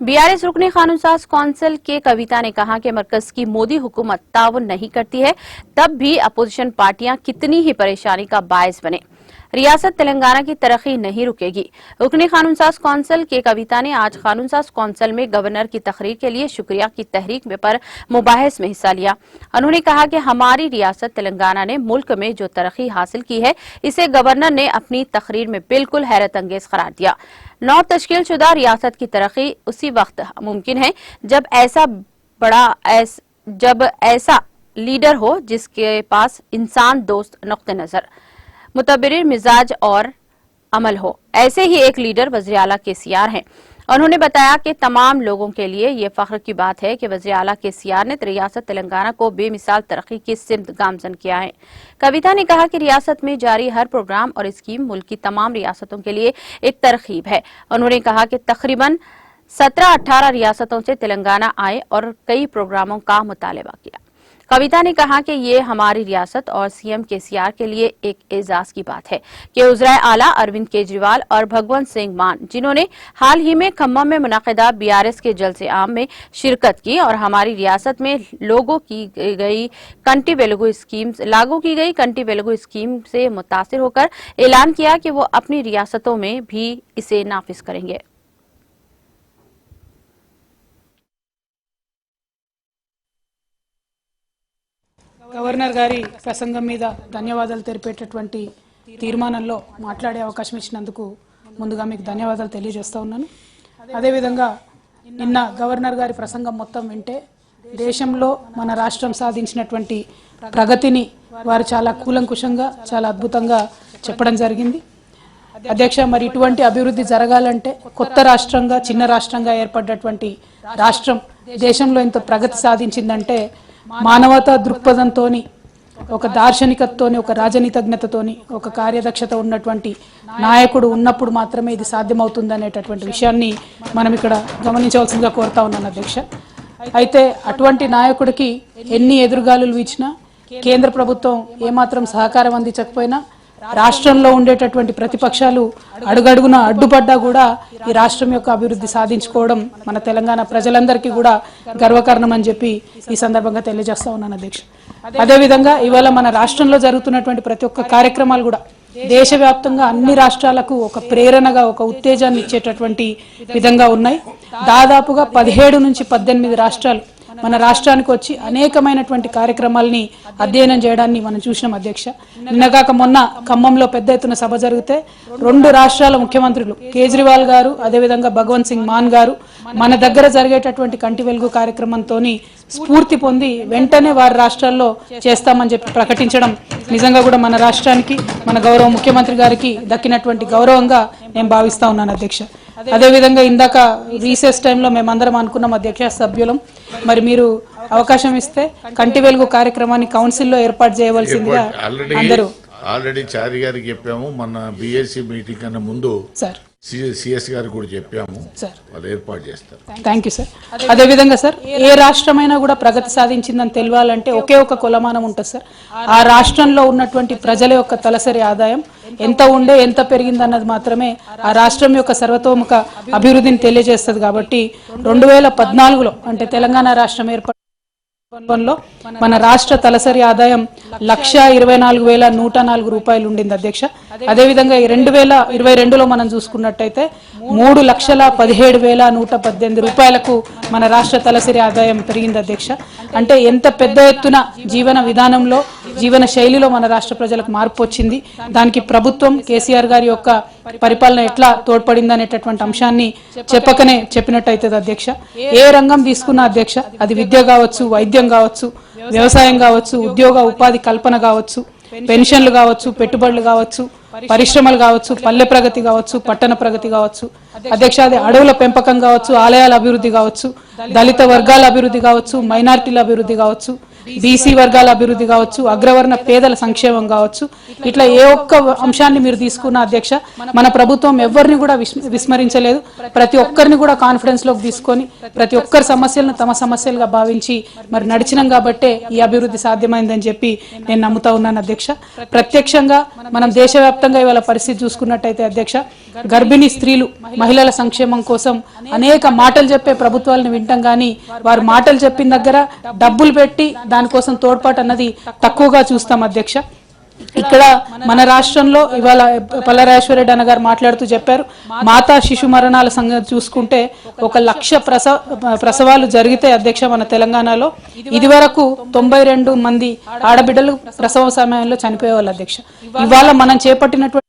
BRS रुकने कानून साज कौंसिल के कविता ने कहा कि मरकज की मोदी हुकूमत ताउन नहीं करती है, तब भी अपोजिशन पार्टियां कितनी ही परेशानी का बायस बने, रियासत तेलंगाना की तरक्की नहीं रुकेगी। रुकने कानून साज कौंसिल के कविता ने आज कानून साज कौंसिल में गवर्नर की तकरीर के लिए शुक्रिया की तहरीक में पर मुबाहिस में हिस्सा लिया। उन्होंने कहा कि हमारी रियासत तेलंगाना ने मुल्क में जो तरक्की हासिल की है, इसे गवर्नर ने अपनी तकरीर में बिल्कुल हैरत अंगेज करार दिया। नौ तश्कील शुदा रियासत की तरक्की उसी वक्त मुमकिन है जब ऐसा लीडर हो जिसके पास इंसान दोस्त नुक्ते नजर, मुतबर्रिर मिजाज और अमल हो। ऐसे ही एक लीडर वज़ीर आला केसीआर हैं। उन्होंने बताया कि तमाम लोगों के लिए ये फख्र की बात है कि वज़ीर आला केसीआर ने रियासत तेलंगाना को बेमिसाल तरक्की की सिमत गामजन किया है। कविता ने कहा कि रियासत में जारी हर प्रोग्राम और स्कीम मुल्क की तमाम रियासतों के लिए एक तरकीब है। उन्होंने कहा कि तकरीबन 17-18 रियासतों से तेलंगाना आए और कई प्रोग्रामों का मुतालबा किया। कविता ने कहा कि ये हमारी रियासत और सीएम केसीआर के लिए एक एजाज की बात है कि उज़राए आला अरविंद केजरीवाल और भगवंत सिंह मान, जिन्होंने हाल ही में खम्मम में मुनक़िदा बीआरएस के जलसे आम में शिरकत की और हमारी रियासत में लागू की गई कंटी वेलुगु स्कीम से मुतासिर होकर ऐलान किया कि वो अपनी रियासतों में भी इसे नाफिज करेंगे। గవర్నర్ గారి ప్రసంగం మీద ధన్యవాదాలు తెలిపేటటువంటి తీర్మానంలో మాట్లాడే అవకాశం ఇచ్చినందుకు ముందుగా మీకు ధన్యవాదాలు తెలియజేస్తా ఉన్నాను। అదేవిధంగా నిన్న గవర్నర్ గారి ప్రసంగం మొత్తం వింటే దేశంలో మన రాష్ట్రం సాధించినటువంటి ప్రగతిని వారు చాలా కూలంకుషంగా చాలా అద్భుతంగా చెప్పడం జరిగింది। అధ్యక్ష, మరి ఇటువంటి అభివృద్ధి జరగాలంటే కొత్త రాష్ట్రంగా చిన్న రాష్ట్రంగా ఏర్పడ్డటువంటి రాష్ట్రం దేశంలో ఇంత ప్రగతి సాధించిందంటే మానవతా దృక్పథంతోని, ఒక దార్శనికతతోని, ఒక రాజనీతిజ్ఞతతోని, ఒక కార్యదక్షత ఉన్నటువంటి నాయకుడు ఉన్నప్పుడు మాత్రమే ఇది సాధ్యమవుతుందనేటటువంటి విషయాన్ని మనం ఇక్కడ గమనించవలసిందిగా కోరుతా ఉన్నాను అధ్యక్ష। అయితే అటువంటి నాయకుడికి ఎన్ని ఎదురుగాలులు వీచినా, కేంద్ర ప్రభుత్వం ఏమాత్రం సహకారం అందించకపోయినా, రాష్ట్రంలో ఉండేటటువంటి ప్రతిపక్షాలు అడుగడుగున అడ్డుపడ్డా కూడా ఈ రాష్ట్రం యొక్క అభివృద్ధి సాధించుకోవడం మన తెలంగాణ ప్రజలందరికీ కూడా గర్వకారణం అని చెప్పి ఈ సందర్భంగా తెలియజేస్తా ఉన్నాను అధ్యక్ష। అదేవిధంగా ఇవాళ మన రాష్ట్రంలో జరుగుతున్నటువంటి ప్రతి ఒక్క కార్యక్రమాలు కూడా దేశవ్యాప్తంగా అన్ని రాష్ట్రాలకు ఒక ప్రేరణగా, ఒక ఉత్తేజాన్ని ఇచ్చేటటువంటి విధంగా ఉన్నాయి। దాదాపుగా 17 నుంచి 18 రాష్ట్రాలు మన రాష్ట్రానికి వచ్చి అనేకమైనటువంటి కార్యక్రమాలని అధ్యయనం చేయడాన్ని మనం చూసినాం అధ్యక్ష। నిన్నగాక మొన్న ఖమ్మంలో పెద్ద ఎత్తున సభ జరిగితే 2 రాష్ట్రాల ముఖ్యమంత్రులు కేజ్రీవాల్ గారు, అదేవిధంగా భగవంత్ సింగ్ మాన్ గారు మన దగ్గర జరిగేటటువంటి కంటి వెలుగు కార్యక్రమంతోని స్ఫూర్తి పొంది వెంటనే వారి రాష్ట్రాల్లో చేస్తామని చెప్పి ప్రకటించడం నిజంగా కూడా మన రాష్ట్రానికి, మన గౌరవ ముఖ్యమంత్రి గారికి దక్కినటువంటి గౌరవంగా నేను భావిస్తా ఉన్నాను అధ్యక్ష। అదేవిధంగా ఇందాక రీసెస్ టైంలో మేమందరం అనుకున్నాం అధ్యక్ష సభ్యులం, మరి మీరు అవకాశం ఇస్తే కంటి వెలుగు కార్యక్రమాన్ని కౌన్సిల్లో ఏర్పాటు చేయవలసిందిగా అందరూ ఆల్రెడీ చారి గారికి చెప్పాము, మన బీఎస్సీ మీటింగ్ కన్నా ముందు సార్ సిఎస్ గారికి కూడా చెప్పాము, వాళ్ళు ఏర్పాటు చేస్తారు। Thank you sir. అదేవిధంగా సార్, ఏ రాష్ట్రమైనా కూడా ప్రగతి సాధించిందని తెలియాలంటే ఒకే ఒక కొలమానం ఉంటుంది సార్, ఆ రాష్ట్రంలో ఉన్నటువంటి ప్రజల యొక్క తలసరి ఆదాయం ఎంత ఉండే, ఎంత పెరిగిందన్నది మాత్రమే ఆ రాష్ట్రం యొక్క సర్వతోముఖ అభివృద్ధిని తెలియజేస్తుంది। కాబట్టి 2014లో అంటే తెలంగాణ రాష్ట్రం ఏర్పడి మన రాష్ట్ర తలసరి ఆదాయం 1,24,104 రూపాయలు ఉండింది అధ్యక్ష। అదేవిధంగా 2022లో మనం చూసుకున్నట్టయితే 3,17,118 రూపాయలకు మన రాష్ట్ర తలసరి ఆదాయం పెరిగింది అధ్యక్ష। అంటే ఎంత పెద్ద ఎత్తున జీవన విధానంలో, జీవన శైలిలో మన రాష్ట్ర ప్రజలకు మార్పు వచ్చింది, దానికి ప్రభుత్వం కేసీఆర్ గారి యొక్క పరిపాలన ఎట్లా తోడ్పడింది అనేటటువంటి అంశాన్ని చెప్పకనే చెప్పినట్టయితే అధ్యక్ష। ఏ రంగం తీసుకున్నా అధ్యక్ష, అది విద్య కావచ్చు, వైద్యం కావచ్చు, వ్యవసాయం కావచ్చు, ఉద్యోగ ఉపాధి కల్పన కావచ్చు, పెన్షన్లు కావచ్చు, పెట్టుబడులు కావచ్చు, పరిశ్రమలు కావచ్చు, పల్లె ప్రగతి కావచ్చు, పట్టణ ప్రగతి కావచ్చు అధ్యక్ష, అది అడవుల పెంపకం కావచ్చు, ఆలయాల అభివృద్ధి కావచ్చు, దళిత వర్గాల అభివృద్ధి కావచ్చు, మైనారిటీల అభివృద్ధి కావచ్చు, బీసీ వర్గాల అభివృద్ధి కావచ్చు, అగ్రవర్ణ పేదల సంక్షేమం కావచ్చు, ఇట్లా ఏ ఒక్క అంశాన్ని మీరు తీసుకున్న అధ్యక్ష మన ప్రభుత్వం ఎవరిని కూడా విస్మరించలేదు। ప్రతి ఒక్కరిని కూడా కాన్ఫిడెన్స్ లోకి తీసుకొని ప్రతి ఒక్కరి సమస్యలను తమ సమస్యలుగా భావించి మరి నడిచినాం కాబట్టే ఈ అభివృద్ధి సాధ్యమైందని చెప్పి నేను నమ్ముతా ఉన్నాను అధ్యక్ష। ప్రత్యక్షంగా మనం దేశవ్యాప్తంగా ఇవాళ పరిస్థితి చూసుకున్నట్టయితే అధ్యక్ష గర్భిణీ స్త్రీలు మహిళల సంక్షేమం కోసం అనేక మాటలు చెప్పే ప్రభుత్వాలను వింటాం కానీ వారు మాటలు చెప్పిన దగ్గర డబ్బులు పెట్టి దానికోసం తోడ్పాటు అన్నది తక్కువగా చూస్తాం అధ్యక్ష. ఇక్కడ మన రాష్ట్రంలో ఇవాళ పల్లరాజేశ్వరరెడ్డి అన్న గారు మాట్లాడుతూ చెప్పారు, మాతా శిశు మరణాల సంగతి చూసుకుంటే 1,00,000 ప్రసవాలు జరిగితే అధ్యక్ష మన తెలంగాణలో ఇదివరకు 92 మంది ఆడబిడ్డలు ప్రసవ సమయంలో చనిపోయేవాళ్ళు అధ్యక్ష. ఇవాళ మనం చేపట్టినటువంటి